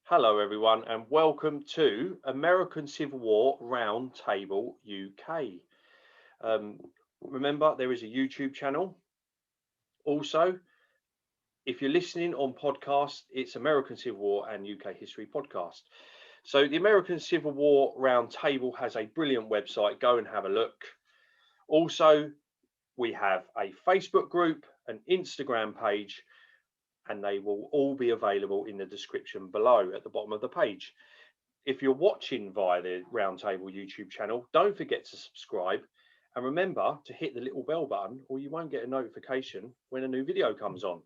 Hello, everyone, and welcome to American Civil War Roundtable UK. Remember, there is a YouTube channel. Also, if you're listening on podcast, it's American Civil War and UK History Podcast. So, the American Civil War Roundtable has a brilliant website. Go and have a look. Also, we have a Facebook group, an Instagram page, and they will all be available in the description below at the bottom of the page. If you're watching via the Roundtable YouTube channel, don't forget to subscribe and remember to hit the little bell button or you won't get a notification when a new video comes on.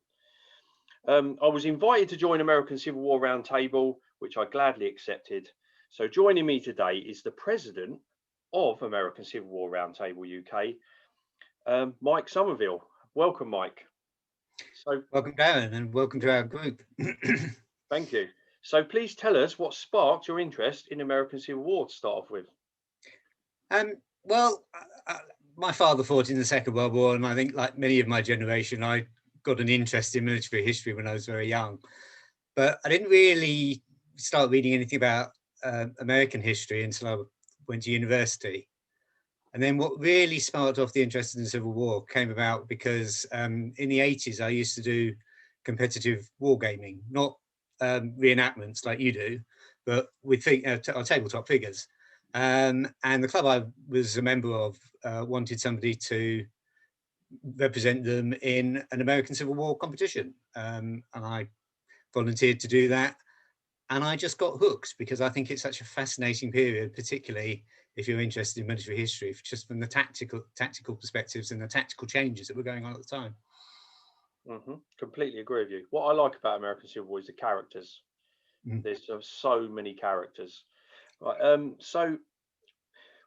I was invited to join American Civil War Roundtable, which I gladly accepted. So joining me today is the president of American Civil War Roundtable UK, Mike Somerville. Welcome, Mike. So welcome, Darren, and welcome to our group. Thank you. So please tell us what sparked your interest in American Civil War to start off with. Well, my father fought in the Second World War, and I think, like many of my generation, I got an interest in military history when I was very young. But I didn't really start reading anything about American history until I went to university. And then what really sparked off the interest in the Civil War came about because in the 80s, I used to do competitive wargaming, not reenactments like you do, but with tabletop figures. And the club I was a member of wanted somebody to represent them in an American Civil War competition. And I volunteered to do that. And I just got hooked because I think it's such a fascinating period, particularly if you're interested in military history, just from the tactical perspectives and the tactical changes that were going on at the time. Completely agree with you. What I like about American Civil War is the characters. There's so many characters. Right, so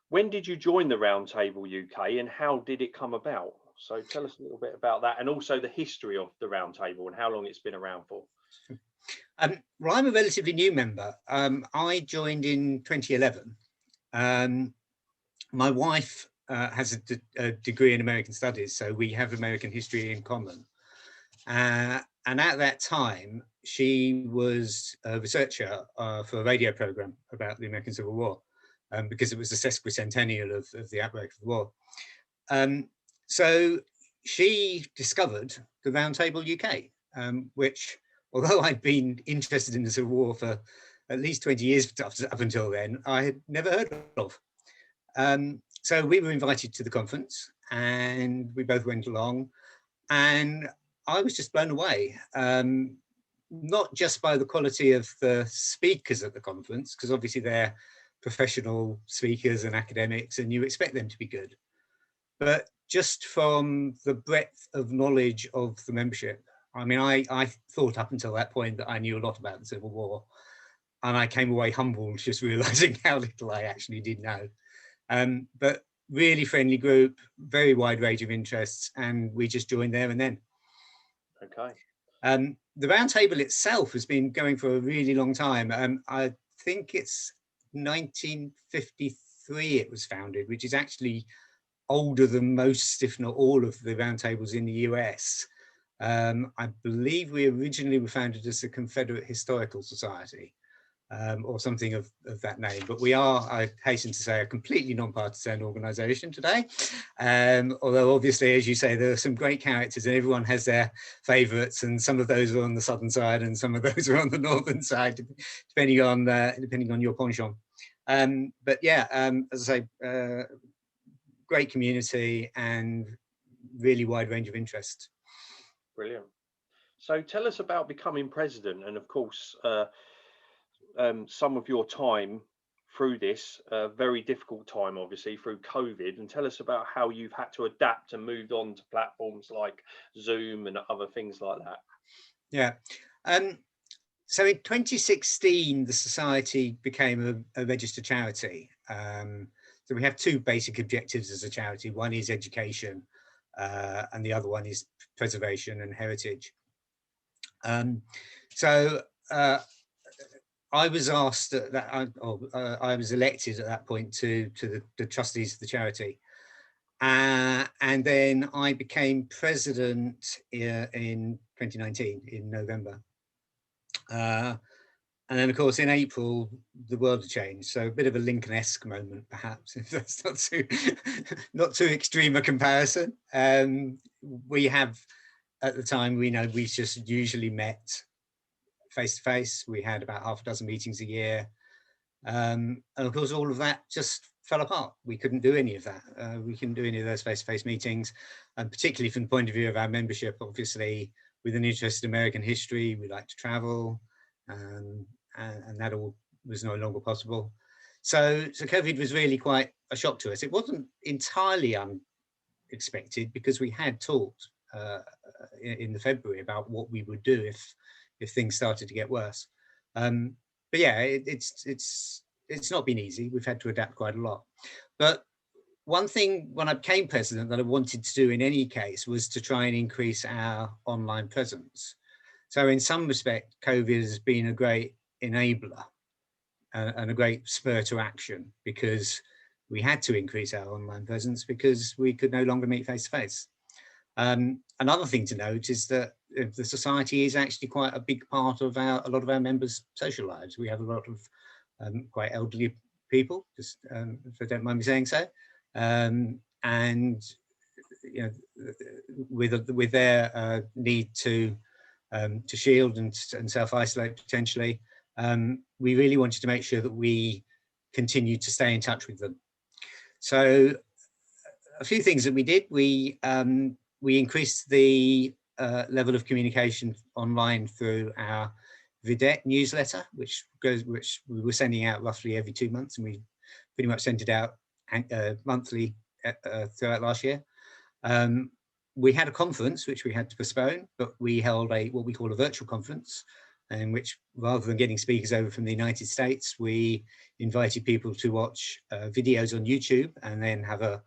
when did you join the Roundtable UK and how did it come about? So tell us a little bit about that and also the history of the Roundtable and how long it's been around for. Well, I'm a relatively new member. I joined in 2011. My wife has a degree in American Studies, so we have American history in common. And at that time, she was a researcher for a radio program about the American Civil War, because it was the sesquicentennial of the outbreak of the war. So she discovered the Roundtable UK, which, although I'd been interested in the Civil War for at least 20 years up until then, I had never heard of. So we were invited to the conference and we both went along, and I was just blown away, not just by the quality of the speakers at the conference, because obviously they're professional speakers and academics and you expect them to be good, but just from the breadth of knowledge of the membership. I mean, I thought up until that point that I knew a lot about the Civil War, and I came away humbled just realizing how little I actually did know. But really friendly group, very wide range of interests, and we just joined there and then. Okay. The Roundtable itself has been going for a really long time. I think it's 1953 it was founded, which is actually older than most, if not all, of the roundtables in the US. I believe we originally were founded as the Confederate Historical Society, or something of that name. But we are, I hasten to say, a completely non-partisan organisation today. Although obviously, as you say, there are some great characters and everyone has their favourites, and some of those are on the southern side and some of those are on the northern side, depending on your penchant. But yeah, as I say, great community and really wide range of interests. Brilliant. So tell us about becoming president and of course some of your time through this very difficult time, obviously through COVID, and tell us about how you've had to adapt and moved on to platforms like Zoom and other things like that. Yeah. So in 2016, the Society became a registered charity. So we have two basic objectives as a charity. One is education, and the other one is preservation and heritage. So I was asked that I was elected at that point to the trustees of the charity. And then I became president in 2019, in November. And then, of course, in April, the world had changed. So a bit of a Lincoln-esque moment, perhaps, if that's not too extreme a comparison. We have, at the time, we just usually met face to face. We had about half a dozen meetings a year. And of course, all of that just fell apart. We couldn't do any of that. We couldn't do any of those face-to-face meetings, and particularly from the point of view of our membership, obviously, with an interest in American history, we like to travel, and that all was no longer possible. So COVID was really quite a shock to us. It wasn't entirely unexpected, because we had talked in the February about what we would do if things started to get worse. But yeah, it's not been easy. We've had to adapt quite a lot. But one thing when I became president that I wanted to do in any case was to try and increase our online presence. So in some respect, COVID has been a great enabler and a great spur to action, because we had to increase our online presence because we could no longer meet face to face. Another thing to note is that the society is actually quite a big part of a lot of our members' social lives. We have a lot of quite elderly people, just if I don't mind me saying so, and you know, with their need to shield and self-isolate potentially, we really wanted to make sure that we continued to stay in touch with them. So a few things that we did: we increased the level of communication online through our Vidette newsletter, which we were sending out roughly every 2 months, and we pretty much sent it out monthly throughout last year. We had a conference which we had to postpone, but we held what we call a virtual conference, in which, rather than getting speakers over from the United States, we invited people to watch videos on YouTube and then have a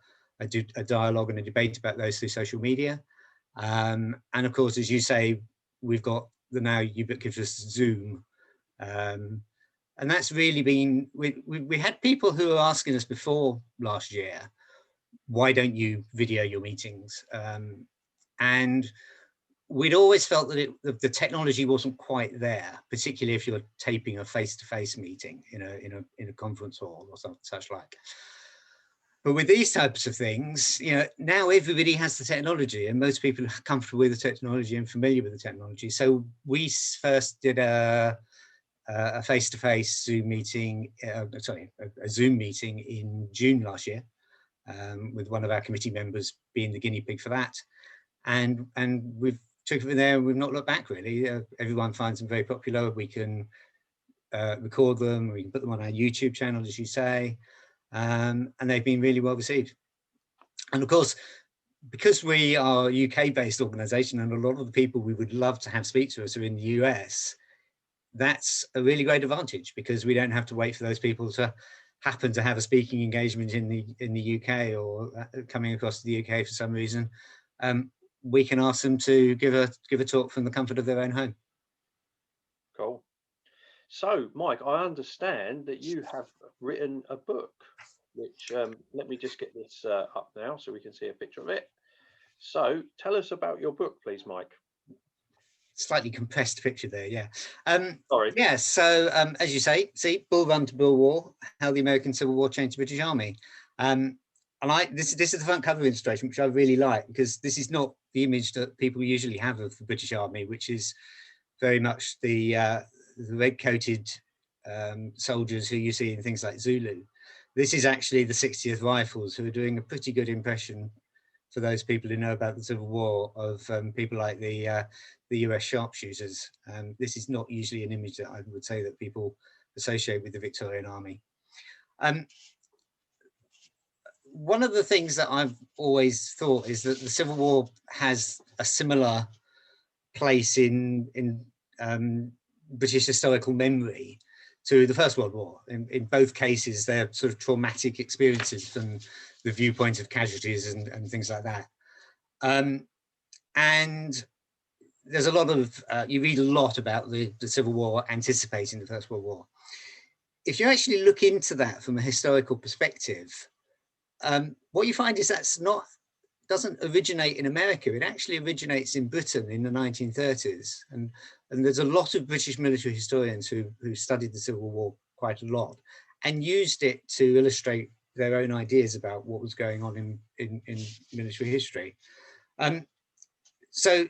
dialogue and a debate about those through social media. And of course, as you say, we've got the now ubiquitous Zoom. And that's really been, we had people who were asking us before last year, why don't you video your meetings? And we'd always felt that the technology wasn't quite there, particularly if you're taping a face-to-face meeting in a conference hall or such like. But with these types of things, now everybody has the technology, and most people are comfortable with the technology and familiar with the technology. So we first did a face-to-face Zoom meeting, a Zoom meeting in June last year, with one of our committee members being the guinea pig for that. And we've took it from there, and we've not looked back really. Everyone finds them very popular. We can record them, we can put them on our YouTube channel, as you say. And they've been really well received. And of course, because we are a UK-based organisation, and a lot of the people we would love to have speak to us are in the US, that's a really great advantage, because we don't have to wait for those people to happen to have a speaking engagement in the UK or coming across to the UK for some reason. We can ask them to give a talk from the comfort of their own home. Cool. So, Mike, I understand that you have written a book, which let me just get this up now so we can see a picture of it. So, tell us about your book, please, Mike. Slightly compressed picture there, yeah. Sorry. Yeah, so as you say, Bull Run to Bull War, how the American Civil War changed the British Army. And this is the front cover illustration, which I really like, because this is not the image that people usually have of the British Army, which is very much the red-coated soldiers who you see in things like Zulu. This is actually the 60th Rifles, who are doing a pretty good impression, for those people who know about the Civil War, of people like the US sharpshooters. This is not usually an image that I would say that people associate with the Victorian Army. One of the things that I've always thought is that the Civil War has a similar place in British historical memory to the First World War. In both cases, they're sort of traumatic experiences from the viewpoint of casualties and things like that. And there's a lot of, you read a lot about the Civil War anticipating the First World War. If you actually look into that from a historical perspective, what you find is that's not doesn't originate in America. It actually originates in Britain in the 1930s. And there's a lot of British military historians who studied the Civil War quite a lot and used it to illustrate their own ideas about what was going on in military history. So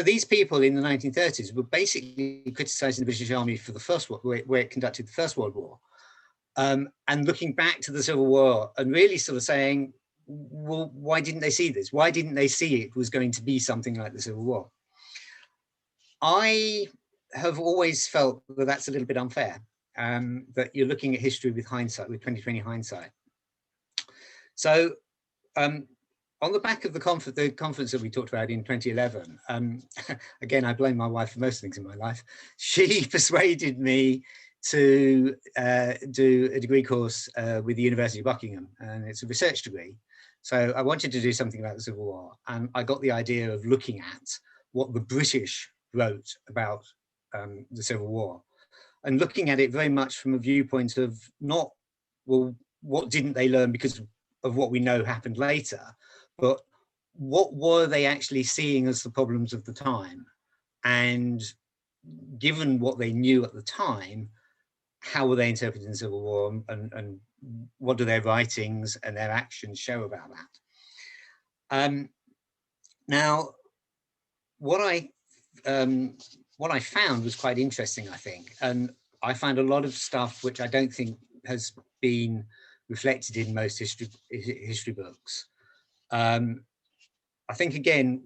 these people in the 1930s were basically criticizing the British Army for the First World War, where it conducted the First World War, and looking back to the Civil War and really sort of saying, well, why didn't they see this? Why didn't they see it was going to be something like the Civil War? I have always felt that that's a little bit unfair, that you're looking at history with hindsight, with 2020 hindsight. So on the back of the conference that we talked about in 2011, again, I blame my wife for most things in my life. She persuaded me to do a degree course with the University of Buckingham, and it's a research degree. So I wanted to do something about the Civil War, and I got the idea of looking at what the British wrote about the Civil War, and looking at it very much from a viewpoint of not, well, what didn't they learn because of what we know happened later, but what were they actually seeing as the problems of the time? And given what they knew at the time, how were they interpreting the Civil War, and what do their writings and their actions show about that? Now, what I found was quite interesting, I think, and I found a lot of stuff which I don't think has been reflected in most history books. I think, again,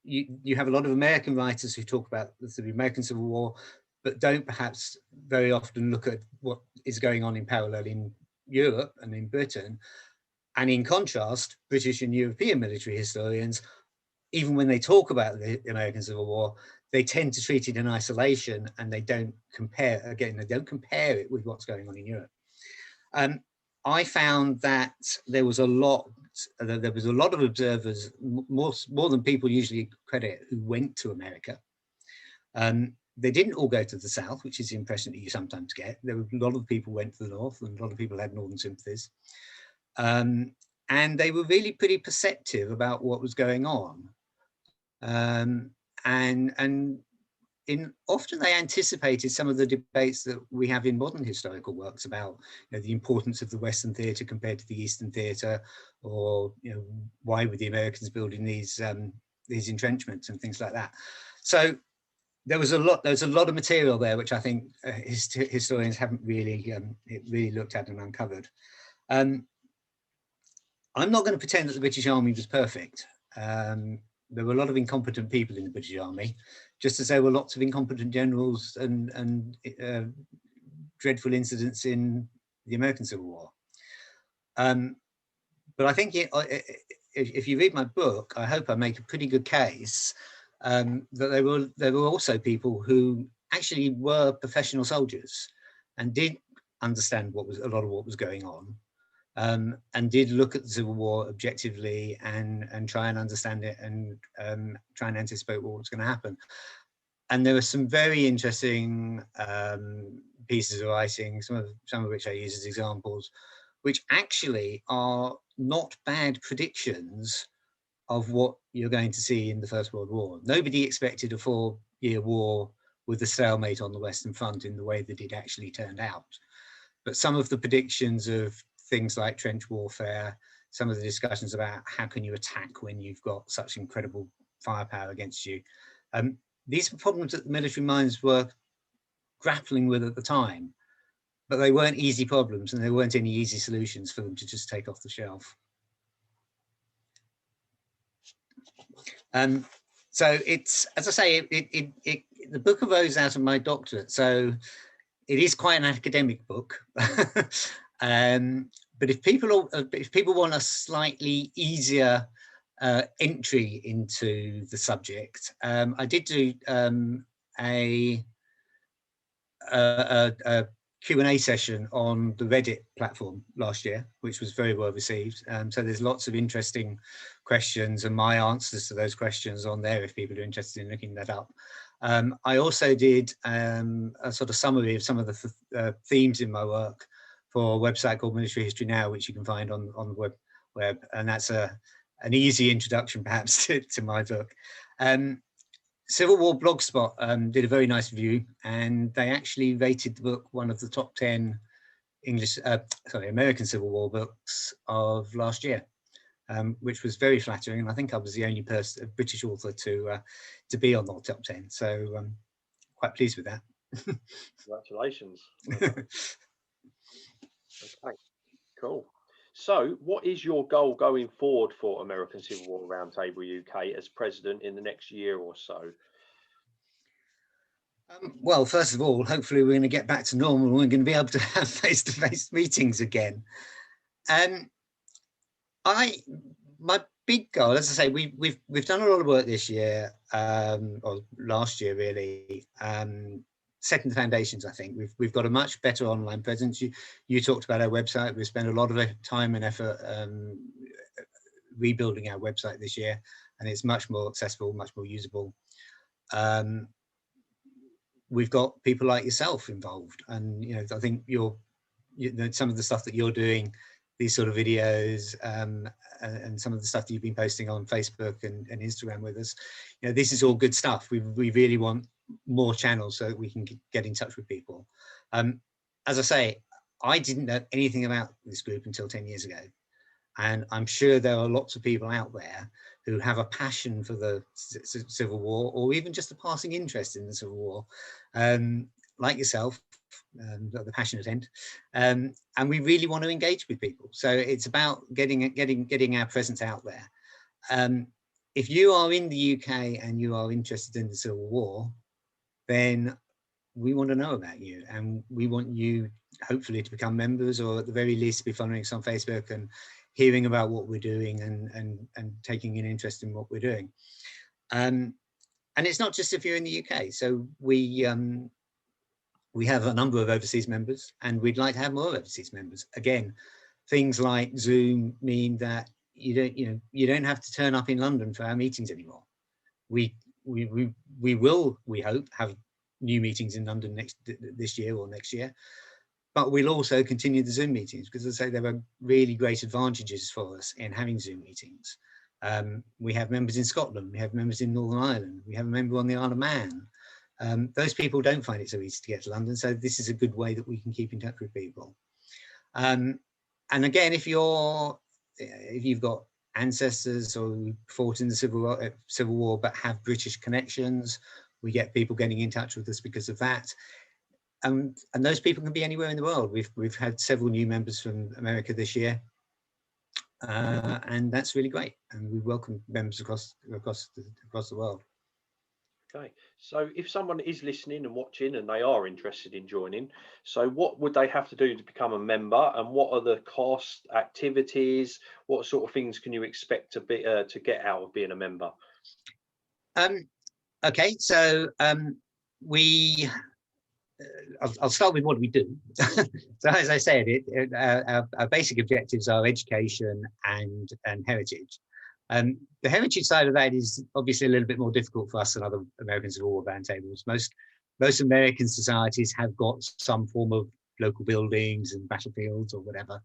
you have a lot of American writers who talk about the American Civil War, but don't perhaps very often look at what is going on in parallel in Europe and in Britain. And in contrast, British and European military historians, even when they talk about the American Civil War, they tend to treat it in isolation, and they don't compare, again, they don't compare it with what's going on in Europe. I found that there was a lot of observers, more than people usually credit, who went to America. They didn't all go to the South, which is the impression that you sometimes get. There were a lot of people went to the North, and a lot of people had Northern sympathies. And they were really pretty perceptive about what was going on. Often they anticipated some of the debates that we have in modern historical works about, the importance of the Western theatre compared to the Eastern theatre, or why were the Americans building these entrenchments and things like that. So there was a lot of material there which I think historians haven't really looked at and uncovered. I'm not going to pretend that the British Army was perfect. There were a lot of incompetent people in the British Army, just as there were lots of incompetent generals and dreadful incidents in the American Civil War. But I think if you read my book, I hope I make a pretty good case that there were also people who actually were professional soldiers and did understand a lot of what was going on. And did look at the Civil War objectively and try and understand it and try and anticipate what was going to happen. And there were some very interesting pieces of writing, some of which I use as examples, which actually are not bad predictions of what you're going to see in the First World War. Nobody expected a 4-year war with a stalemate on the Western Front in the way that it actually turned out. But some of the predictions of things like trench warfare, some of the discussions about how can you attack when you've got such incredible firepower against you. These were problems that the military minds were grappling with at the time, but they weren't easy problems, and there weren't any easy solutions for them to just take off the shelf. So it's, as I say, the book arose out of my doctorate, so it is quite an academic book. But if people want a slightly easier entry into the subject, I did do a Q&A session on the Reddit platform last year, which was very well received. So there's lots of interesting questions and my answers to those questions on there if people are interested in looking that up. I also did a sort of summary of some of the themes in my work for a website called Military History Now, which you can find on the web, and that's a an easy introduction perhaps to my book. Civil War Blogspot did a very nice review, and they actually rated the book one of the top 10 American Civil War books of last year, which was very flattering. And I think I was the only British author to be on the top 10. So quite pleased with that. Congratulations. Well, okay, cool. So what is your goal going forward for American Civil War Roundtable UK as president in the next year or so? Well, first of all, hopefully we're going to get back to normal. We're going to be able to have face-to-face meetings again. My big goal, as I say, we've done a lot of work this year, or last year really, setting the foundations. I think we've got a much better online presence. You talked about our website. We've spent a lot of time and effort rebuilding our website this year, and it's much more accessible, much more usable. We've got people like yourself involved, and I think some of the stuff that you're doing, these sort of videos, and some of the stuff that you've been posting on Facebook and Instagram with us, this is all good stuff. We really want more channels so that we can get in touch with people. As I say, I didn't know anything about this group until 10 years ago. And I'm sure there are lots of people out there who have a passion for the Civil War, or even just a passing interest in the Civil War, like yourself, at the passionate end. And we really want to engage with people. So it's about getting our presence out there. If you are in the UK and you are interested in the Civil War, then we want to know about you, and we want you hopefully to become members, or at the very least be following us on Facebook and hearing about what we're doing and taking an interest in what we're doing. And it's not just if you're in the UK. So we have a number of overseas members, and we'd like to have more overseas members. Again, things like Zoom mean that you don't have to turn up in London for our meetings anymore. We will, we hope, have new meetings in London this year or next year. But we'll also continue the Zoom meetings, because as I say, there are really great advantages for us in having Zoom meetings. We have members in Scotland, we have members in Northern Ireland, we have a member on the Isle of Man. Those people don't find it so easy to get to London, so this is a good way that we can keep in touch with people. And again, if you've got ancestors or fought in the Civil War but have British connections, we get people getting in touch with us because of that. And those people can be anywhere in the world. We've had several new members from America this year, and that's really great. And we welcome members across the world. Okay, so if someone is listening and watching and they are interested in joining, so what would they have to do to become a member, and what are the costs, activities, what sort of things can you expect to get out of being a member? Okay, so I'll start with what we do. So as I said, our basic objectives are education and heritage. The heritage side of that is obviously a little bit more difficult for us than other American Civil War roundtables. Most American societies have got some form of local buildings and battlefields or whatever,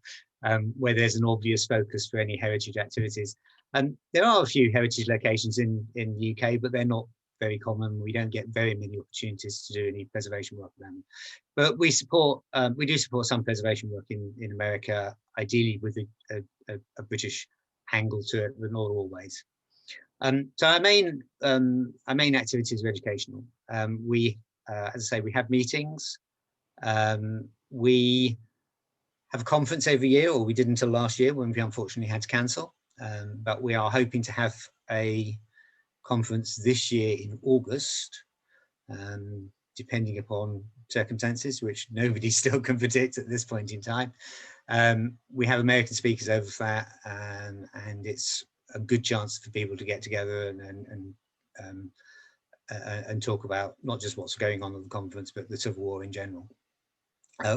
where there's an obvious focus for any heritage activities. And there are a few heritage locations in the UK, but they're not very common. We don't get very many opportunities to do any preservation work with them. But we do support some preservation work in America, ideally with a British angle to it, but not always. So our main activities are educational. We, as I say, we have meetings. We have a conference every year, or we did until last year when we unfortunately had to cancel. But we are hoping to have a conference this year in August, depending upon circumstances, which nobody still can predict at this point in time. We have American speakers over that, and it's a good chance for people to get together and talk about not just what's going on at the conference, but the Civil War in general.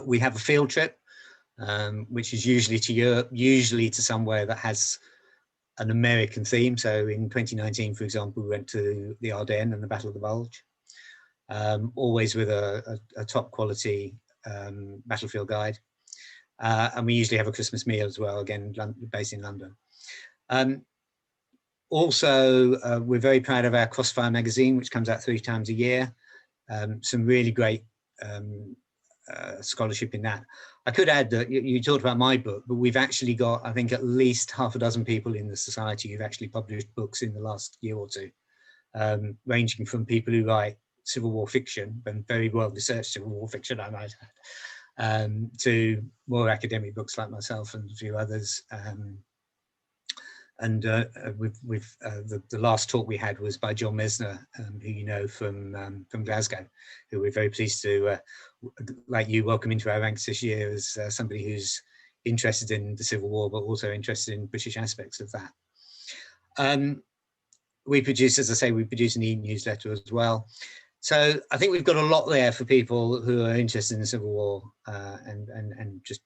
We have a field trip, which is usually to Europe, usually to somewhere that has an American theme. So in 2019, for example, we went to the Ardennes and the Battle of the Bulge, always with a top quality battlefield guide. And we usually have a Christmas meal as well, again, based in London. Also, we're very proud of our Crossfire magazine, which comes out 3 times a year. Some really great scholarship in that. I could add that you talked about my book, but we've actually got, I think, at least half a dozen people in the society who've actually published books in the last year or two, ranging from people who write Civil War fiction, and very well researched Civil War fiction, I might add, to more academic books like myself and a few others. The last talk we had was by John Mesner, who you know from Glasgow, who we're very pleased to, like you, welcome into our ranks this year as somebody who's interested in the Civil War, but also interested in British aspects of that. We produce, as I say, we produce an e-newsletter as well. So I think we've got a lot there for people who are interested in the Civil War and just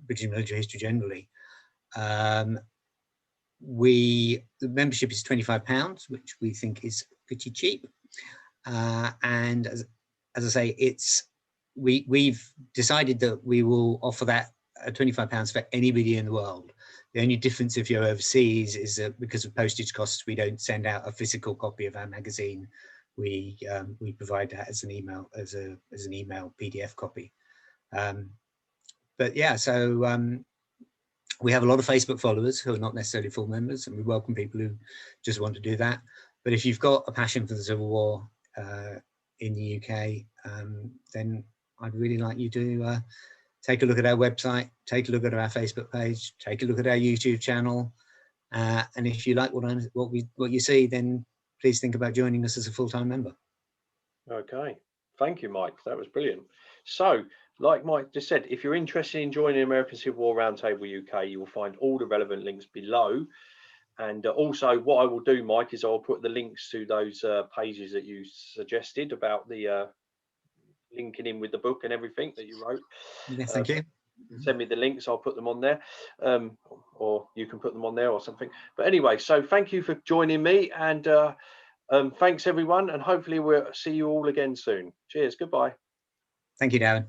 British military history generally. The membership is £25, which we think is pretty cheap. And as I say, we've decided that we will offer that at £25 for anybody in the world. The only difference if you're overseas is that because of postage costs, we don't send out a physical copy of our magazine. We provide that as an email, as an email PDF copy. But yeah, so we have a lot of Facebook followers who are not necessarily full members, and we welcome people who just want to do that. But if you've got a passion for the Civil War in the UK, then I'd really like you to take a look at our website, take a look at our Facebook page, take a look at our YouTube channel. And if you like what you see, then please think about joining us as a full-time member. Okay, thank you, Mike. That was brilliant. So, like Mike just said, if you're interested in joining the American Civil War Roundtable UK, you will find all the relevant links below. And also what I will do, Mike, is I'll put the links to those pages that you suggested about the linking in with the book and everything that you wrote. Yeah, thank you. Send me the links, I'll put them on there, or you can put them on there or something. But anyway, so thank you for joining me, and thanks everyone, and hopefully we'll see you all again soon. Cheers, goodbye. Thank you, Darren.